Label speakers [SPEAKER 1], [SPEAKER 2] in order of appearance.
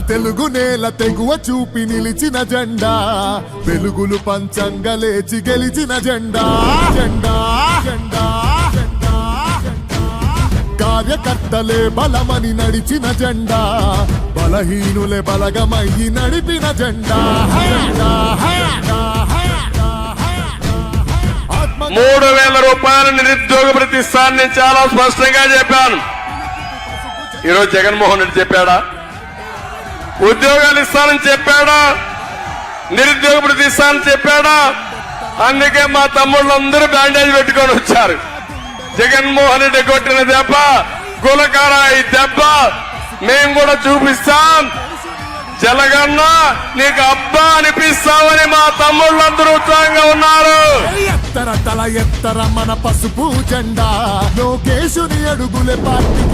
[SPEAKER 1] తెలుగు నేల తెగువ చూపి నిలిచిన జెండా, వెలుగులు పంచంగా లేచి గెలిచిన జెండా. జెండా జెండా జెండా కార్యకర్తలే బలమని నడిచిన జెండా, బలహీనులే బలగమయ్యి నడిపిన జెండా.
[SPEAKER 2] 3,000 రూపాయల నిరుద్యోగ ప్రతిష్టాన్ని చాలా స్పష్టంగా చెప్పాను. ఈరోజు జగన్మోహన్ రెడ్డి చెప్పాడా? ఉద్యోగాలు ఇస్తానని చెప్పాడా? నిరుద్యోగ ప్రతిష్టాన్ని చెప్పాడా? అందుకే మా తమ్ముళ్ళందరూ బ్యాండేజ్ పెట్టుకొని వచ్చారు. జగన్మోహన్ రెడ్డి కొట్టిన దెబ్బ, గులకారాయి దెబ్బ మేము కూడా చూపిస్తాం. జలగన్న నీకు అబ్బా అనిపిస్తామని మా తమ్ముళ్ళందరూ ఉత్సాహంగా ఉన్నారు.
[SPEAKER 1] ఎత్తర తల ఎత్తర మన పసుపు జెండా, లోకేశుని అడుగులే పార్టీ